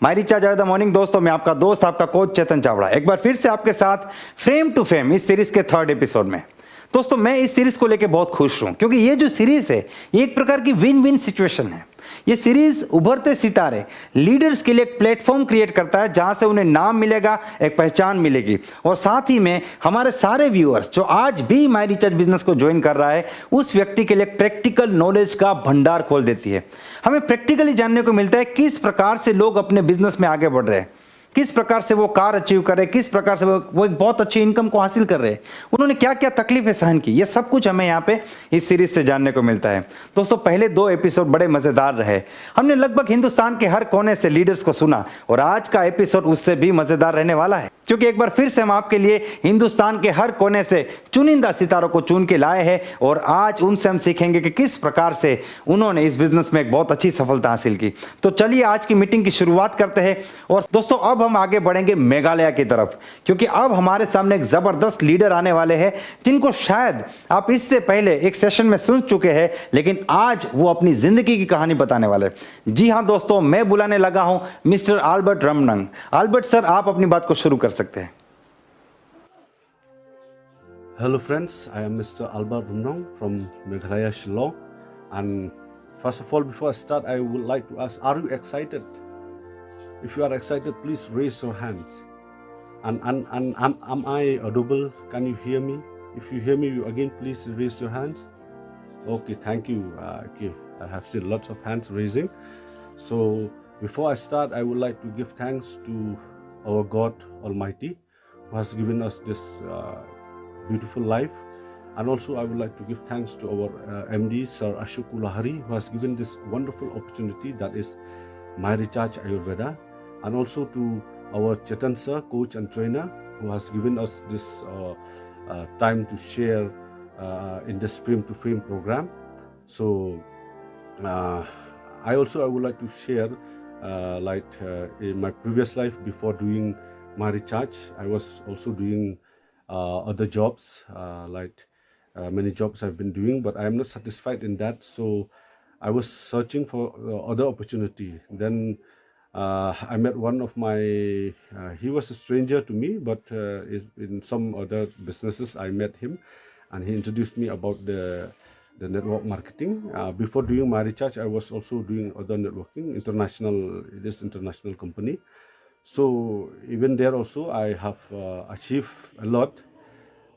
My recharge the morning दोस्तों, मैं आपका दोस्त, आपका कोच चेतन चावड़ा एक बार फिर से आपके साथ फ्रेम टू फेम इस सीरीज के 3rd एपिसोड में। दोस्तों मैं इस सीरीज को लेकर बहुत खुश हूं क्योंकि ये जो सीरीज है ये एक प्रकार की विन विन सिचुएशन है। ये सीरीज उभरते सितारे लीडर्स के लिए एक प्लेटफॉर्म क्रिएट करता है जहां से उन्हें नाम मिलेगा, एक पहचान मिलेगी और साथ ही में हमारे सारे व्यूअर्स जो आज भी माय रिचार्ज बिजनेस को ज्वाइन कर रहा है उस व्यक्ति के लिए प्रैक्टिकल नॉलेज का भंडार खोल देती है। हमें प्रैक्टिकली जानने को मिलता है किस प्रकार से लोग अपने बिजनेस में आगे बढ़ रहे हैं, किस प्रकार से वो कार अचीव कर रहे हैं, किस प्रकार से वो एक बहुत अच्छी इनकम को हासिल कर रहे हैं, उन्होंने क्या क्या तकलीफें सहन की, ये सब कुछ हमें यहाँ पे इस सीरीज से जानने को मिलता है। दोस्तों पहले 2 एपिसोड बड़े मजेदार रहे, हमने लगभग हिंदुस्तान के हर कोने से लीडर्स को सुना और आज का एपिसोड उससे भी मजेदार रहने वाला है क्योंकि एक बार फिर से हम आपके लिए हिंदुस्तान के हर कोने से चुनिंदा सितारों को चुन के लाए हैं और आज उनसे हम सीखेंगे कि किस प्रकार से उन्होंने इस बिजनेस में एक बहुत अच्छी सफलता हासिल की। तो चलिए आज की मीटिंग की शुरुआत करते हैं और दोस्तों अब हम आगे बढ़ेंगे मेघालय की तरफ क्योंकि अब हमारे सामने एक जबरदस्त लीडर आने वाले हैं जिनको शायद आप इससे पहले एक सेशन में सुन चुके हैं, लेकिन आज वो अपनी जिंदगी की कहानी बताने वाले। जी हाँ दोस्तों, मैं बुलाने लगा हूं मिस्टर अल्बर्ट रमनंग। अल्बर्ट सर, आप अपनी बात को शुरू कर सकते हैं। Hello friends, I am Mr. Albert Rumnong from Meghalaya, Shillong. And first of all, before I start, I would like to ask, are you excited? If you are excited, please raise your hands. And am I audible? Can you hear me? If you hear me, you again please raise your hands. Okay, thank you. Okay, I have seen lots of hands raising. So before I start, I would like to give thanks to our God Almighty who has given us this beautiful life, and also I would like to give thanks to our MD Sir Ashok Kulahari who has given this wonderful opportunity that is MyRecharge Ayurveda, and also to our Chetan Sir, coach and trainer, who has given us this time to share in this frame to frame program. So I would like to share in my previous life before doing MyRecharge, I was also doing other jobs, many jobs I've been doing, but I am not satisfied in that. So I was searching for other opportunity. Then I met one of my, he was a stranger to me, but in some other businesses I met him and he introduced me about the network marketing. Before doing MyRecharge, I was also doing other networking, it is international company. So even there also I have achieved a lot,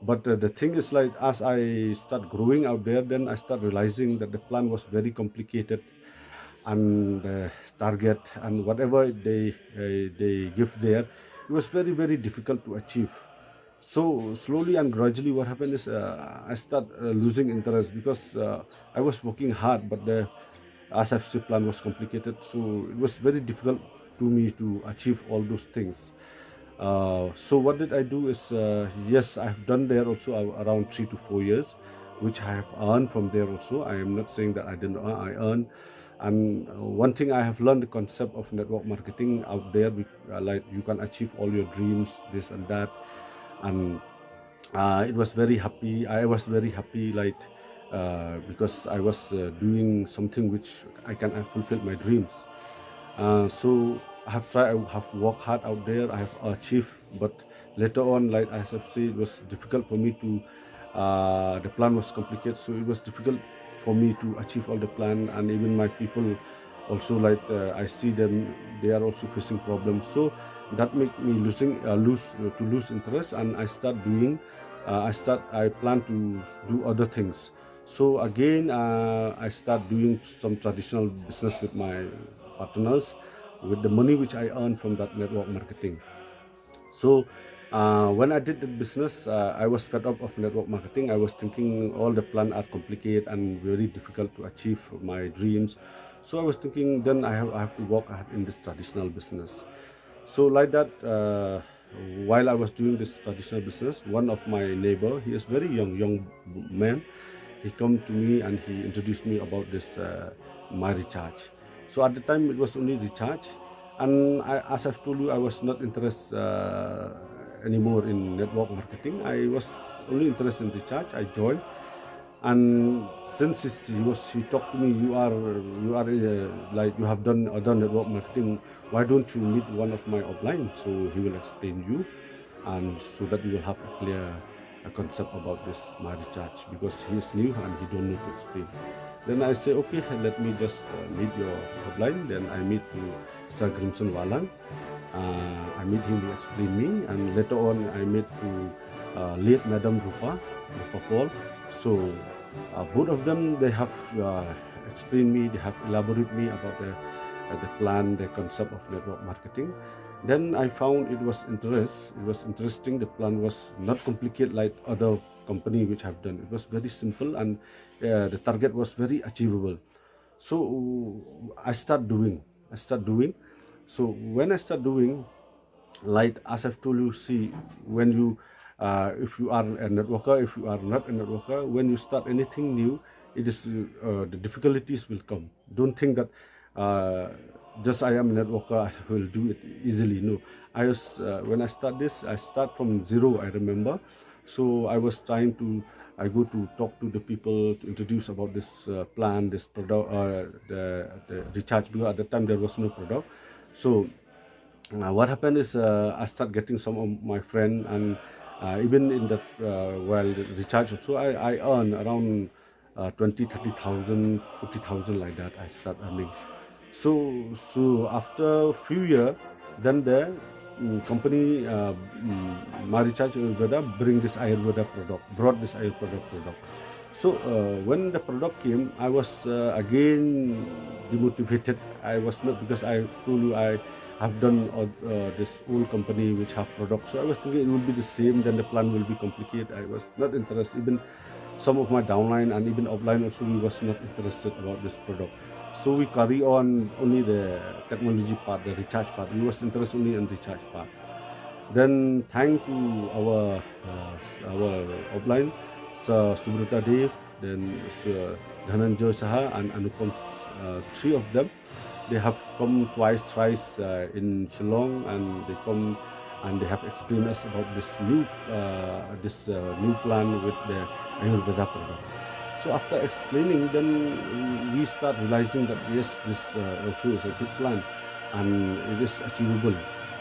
but the thing is, like, as I start growing out there, then I start realizing that the plan was very complicated and the target and whatever they give there, it was very difficult to achieve. So slowly and gradually what happened is I start losing interest because I was working hard, but the as I've said, plan was complicated, so it was very difficult to me to achieve all those things. So what did I do is, yes, I have done there also around 3 to 4 years, which I have earned from there also. I am not saying that I didn't earn, I earned. And one thing I have learned, the concept of network marketing out there, like you can achieve all your dreams, this and that. And it was very happy. I was very happy, like because I was doing something which I fulfill my dreams. So I have tried, I have worked hard out there, I have achieved, but later on, like I have said, it was difficult for me to, the plan was complicated, so it was difficult for me to achieve all the plan. And even my people also, like I see them, they are also facing problems. So that make me lose interest, and I start doing, I plan to do other things. So again, I start doing some traditional business with my partners with the money which I earned from that network marketing. So when I did the business, I was fed up of network marketing. I was thinking all the plans are complicated and very difficult to achieve my dreams. So I was thinking then I have to work hard in this traditional business. So like that, while I was doing this traditional business, one of my neighbor, he is very young man, he come to me and he introduced me about this MyRecharge. So at the time it was only recharge, and as I've told you, I was not interested anymore in network marketing. I was only interested in recharge. I joined, and since he talked to me, you are like you have done other network marketing, why don't you meet one of my upline, so he will explain you, and so that you will have a clear concept about this MyRecharge, because he is new and he don't know to explain. Then I say, okay, let me just meet your upline. Then I meet to Sir Grimson Walang. I meet him to explain me, and later on I meet to late Madam Rupa Paul. So both of them, they have explained me, they have elaborated me about the plan, the concept of network marketing. Then I found it was interesting. The plan was not complicated like other company which have done. It was very simple, and the target was very achievable. So I start doing. So when I start doing, like as I've told you, see, when you if you are a networker, if you are not a networker, when you start anything new, it is the difficulties will come. Don't think that just I am a networker, I will do it easily. No, I was when I start this, I start from zero, I remember. So I was trying to, I go to talk to the people to introduce about this plan, this product, the recharge, because at the time there was no product. So what happened is I start getting some of my friend, and even in that while the recharge also, I earn around 20, 30,000, 40,000 like that. I start earning. So after a few years, then the company MyRecharge Ayurveda brought this Ayurveda product. So when the product came, I was again demotivated. I was not, because I told you I have done this old company which have products. So I was thinking it will be the same, then the plan will be complicated. I was not interested. Even some of my downline and even upline also, we was not interested about this product. So we carry on only the technology part, the recharge part. We was interested only in recharge part. Then thanks to our upline, Sir Subrata Dev, then Sir Dhananjoy Saha and Anupam, three of them, they have come thrice in Shillong, and they come and they have explained us about this new plan with the Ayurveda product. So after explaining, then we start realizing that yes, this also is a good plan, and it is achievable,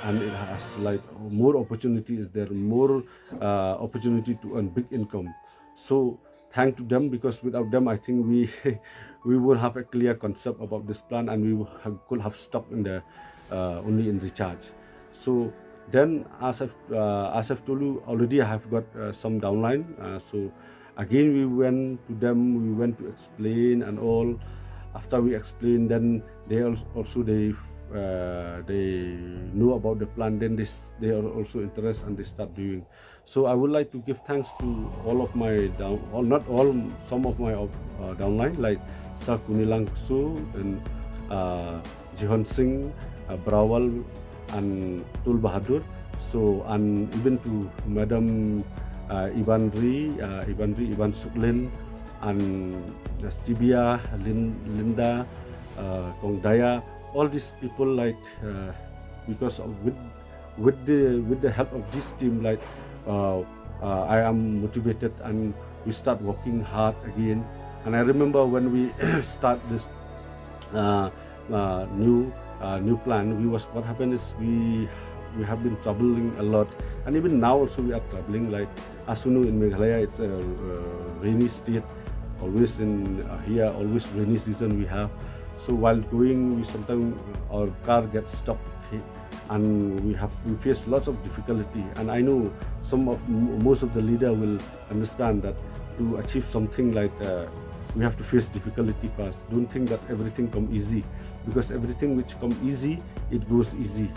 and it has like more opportunity is there, more opportunity to earn big income. So thank to them, because without them, I think we we would have a clear concept about this plan, and we could have stopped in the only in recharge. So then, as I've told you already, I have got some downline. So again, we went to them. We went to explain and all. After we explained, then they also they know about the plan. Then they are also interested, and they start doing. So I would like to give thanks to all of my not all, some of my downline, like Sir Kunilang Su and Jihon Singh, Brawal, and Tul Bahadur. So, and even to Madam Ivan Suklin, and Stibia, Linda, Kong Daya, all these people, like because of with the help of this team, like I am motivated, and we start working hard again. And I remember when we start this new plan, what happened is we have been traveling a lot, and even now also we are traveling. Like as you know, in Meghalaya, it's a rainy state. Always in here, always rainy season we have. So while going, we sometimes our car gets stuck, okay? And we face lots of difficulty. And I know most of the leader will understand that to achieve something like we have to face difficulty first. Don't think that everything come easy, because everything which come easy, it goes easy.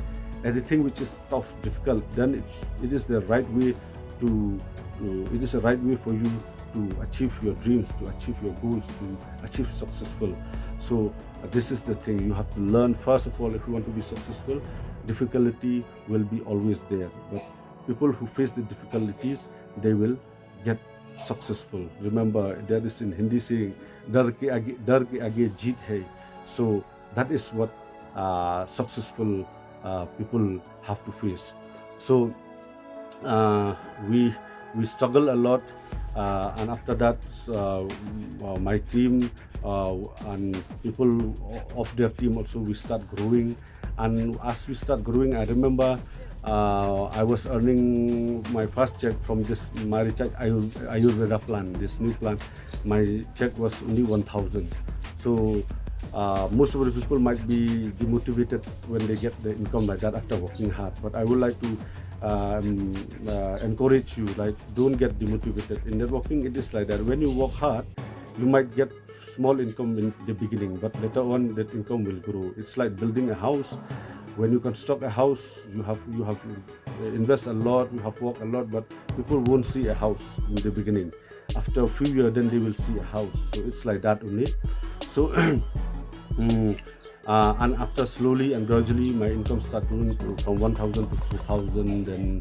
Everything which is tough, difficult, then it is the right way it is the right way for you to achieve your dreams, to achieve your goals, to achieve successful. So this is the thing, you have to learn. First of all, if you want to be successful, difficulty will be always there, but people who face the difficulties, they will get successful. Remember, there is in Hindi saying, dar ke aage jeet hai. So that is what successful people have to face. So we we struggle a lot, and after that, my team and people of their team also, we start growing. And as we start growing, I remember I was earning my first check from this MyRecharge Ayurveda plan, this new plan. My check was only 1,000. So most of the people might be demotivated when they get the income like that after working hard. But I would like to encourage you, like, don't get demotivated. In networking, it is like that. When you work hard, you might get small income in the beginning, but later on that income will grow. It's like building a house. When you construct a house, you have to invest a lot, you have to work a lot, but people won't see a house in the beginning. After a few years, then they will see a house. So it's like that only. So and after slowly and gradually, my income started growing from 1,000 to 2,000, then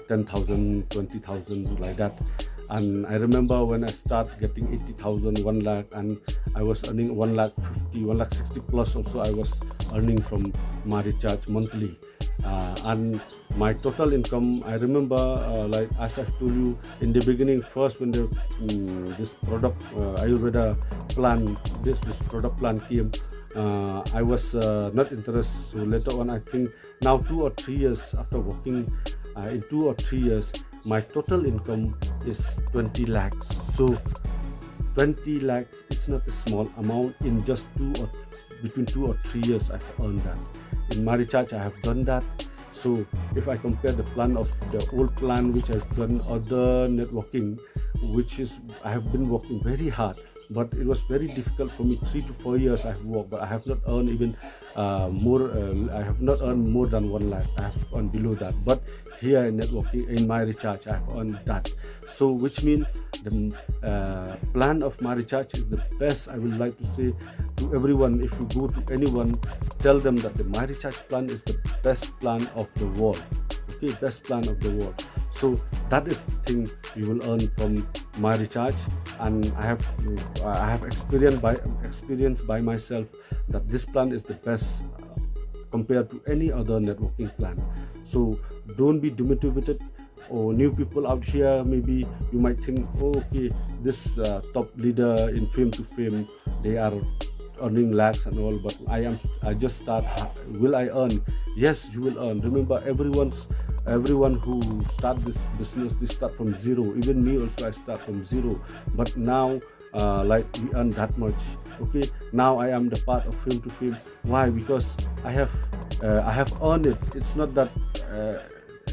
10,000, 20,000, like that. And I remember when I start getting 80,000, 1 lakh, and I was earning 1 lakh 50, 1 lakh 60 plus also I was earning from MyRecharge monthly. And my total income, I remember, like as I told you in the beginning, first when this product Ayurveda plan, this product plan came, I was not interested. So later on, I think now 2 or 3 years after working, in 2 or 3 years, my total income is 20 lakhs. So 20 lakhs is not a small amount. In just between 2 or 3 years, I've earned that. In MyRecharge, I have done that. So if I compare the plan of the old plan which I've done other networking, which is I have been working very hard, but it was very difficult for me. 3 to 4 years I have worked, but I have not earned even more. I have not earned more than 1 lakh. I have earned below that. But here in networking, in MyRecharge, I have earned that. So which means the plan of MyRecharge is the best. I would like to say to everyone, if you go to anyone, tell them that the MyRecharge plan is the best plan of the world. Okay, best plan of the world. So that is the thing you will earn from MyRecharge, and I have experienced by myself that this plan is the best compared to any other networking plan. So don't be demotivated. Or new people out here, maybe you might think, oh, okay, this top leader in Fame to Fame, they are earning lakhs and all, but I just start. Will I earn? Yes, you will earn. Remember, everyone who start this business, they start from zero. Even me also, I start from zero. But now, like, we earn that much. Okay, now I am the part of Fame to Fame. Why? Because I have earned it. It's not that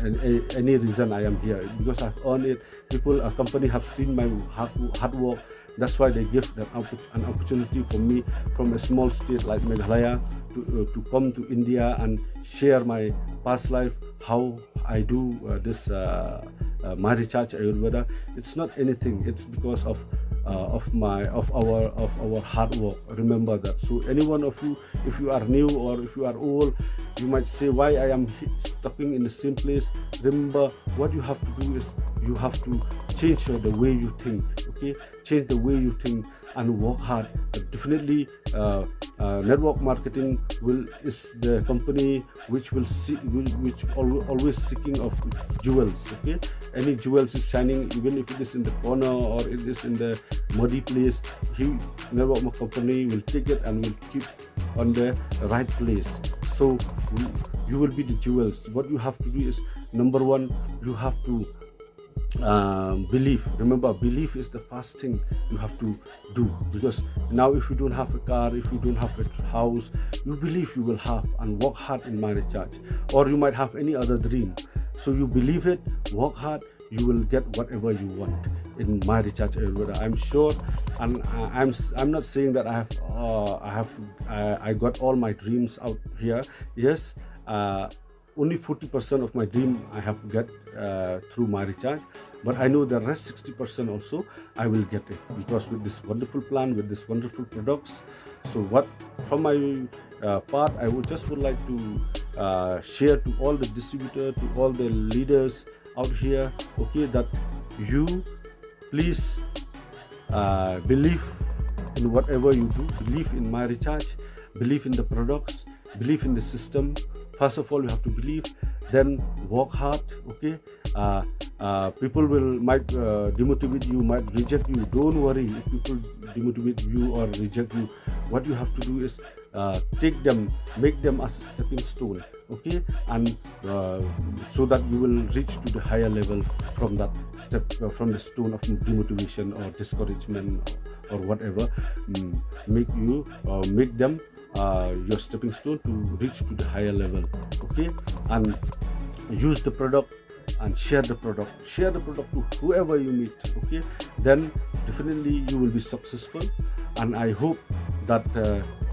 any reason I am here, because I've earned it. A company have seen my hard work. That's why they give an opportunity for me from a small state like Meghalaya to come to India and share my past life, how I do this MyRecharge Ayurveda. It's not anything. It's because of our hard work. Remember that. So any one of you, if you are new or if you are old, you might say, why I am stuck in the same place. Remember, what you have to do is you have to change the way you think. Okay, change the way you think and work hard. Definitely, network marketing is the company which always seeking of jewels. Okay, any jewels is shining, even if it is in the corner or it is in the muddy place. Network company will take it and will keep on the right place. So you will be the jewels. What you have to do is, number one, you have to believe. Remember, belief is the first thing you have to do, because now if you don't have a car, if you don't have a house, you believe you will have, and work hard in MyRecharge. Or you might have any other dream, so you believe it, work hard, you will get whatever you want in MyRecharge Ayurveda. I'm sure, and I'm not saying that I got all my dreams out here. Yes, only 40% of my dream I have got through MyRecharge, but I know the rest 60% also I will get it, because with this wonderful plan, with this wonderful products. So what from my part, I would like to share to all the distributors, to all the leaders out here, okay, that you please believe in whatever you do, believe in MyRecharge, believe in the products, believe in the system. First of all, you have to believe, then work hard, okay, People might demotivate you, might reject you. Don't worry if people demotivate you or reject you. What you have to do is take them, make them as a stepping stone, okay, and so that you will reach to the higher level from that step, from the stone of demotivation or discouragement or whatever. Make them your stepping stone to reach to the higher level, okay, and use the product and share the product to whoever you meet, okay. Then definitely you will be successful. And I hope that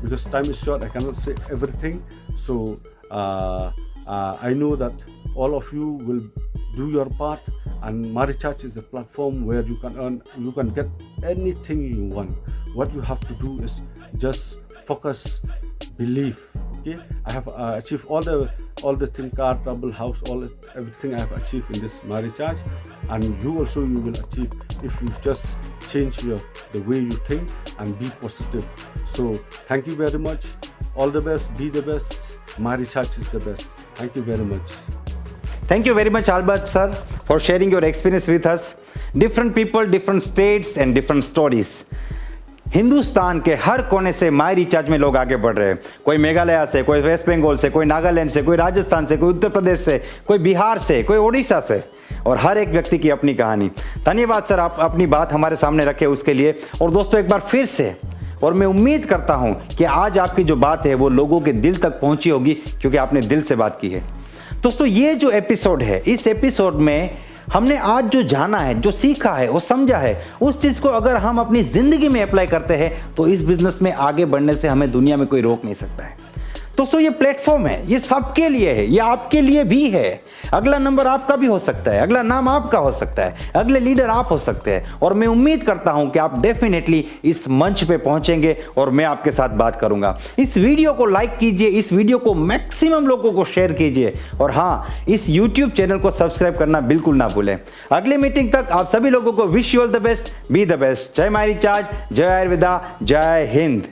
because time is short, I cannot say everything, so I know that all of you will do your part, and MyRecharge is a platform where you can get anything you want. What you have to do is just focus, believe, okay. I have achieved all the thing, car, trouble, house, everything I have achieved in this MyRecharge, and you will achieve if you just change the way you think and be positive. So thank you very much. All the best. Be the best. MyRecharge is the best. Thank you very much. Thank you very much, Albert sir, for sharing your experience with us. Different people, different states and different stories. Hindustan के हर कोने से MyRecharge में लोग आगे बढ़ रहे हैं. कोई मेघालय से, कोई वेस्ट बंगाल से, कोई नागालैंड से, कोई राजस्थान से, कोई उत्तर प्रदेश से, कोई बिहार से, कोई ओडिशा से, और हर एक व्यक्ति की अपनी कहानी. धन्यवाद सर, आप अपनी बात हमारे सामने रखे उसके लिए. और दोस्तों एक बार फिर से, और मैं उम्मीद करता हूं कि आज आपकी जो बात है वो लोगों के दिल तक पहुंची होगी, क्योंकि आपने दिल से बात की है. दोस्तों ये जो एपिसोड है, इस एपिसोड में हमने आज जो जाना है, जो सीखा है, वो समझा है, उस चीज़ को अगर हम अपनी ज़िंदगी में अप्लाई करते हैं तो इस बिजनेस में आगे बढ़ने से हमें दुनिया में कोई रोक नहीं सकता है. दोस्तों ये प्लेटफॉर्म है, ये सबके लिए है, ये आपके लिए भी है. अगला नंबर आपका भी हो सकता है, अगला नाम आपका हो सकता है, अगले लीडर आप हो सकते हैं. और मैं उम्मीद करता हूं कि आप डेफिनेटली इस मंच पे पहुंचेंगे और मैं आपके साथ बात करूंगा. इस वीडियो को लाइक कीजिए, इस वीडियो को मैक्सिमम लोगों को शेयर कीजिए, और हाँ, इस यूट्यूब चैनल को सब्सक्राइब करना बिल्कुल ना भूलें. अगले मीटिंग तक आप सभी लोगों को wish you all the best, be the best. जय MyRecharge, जय आयुर्वेदा, जय हिंद.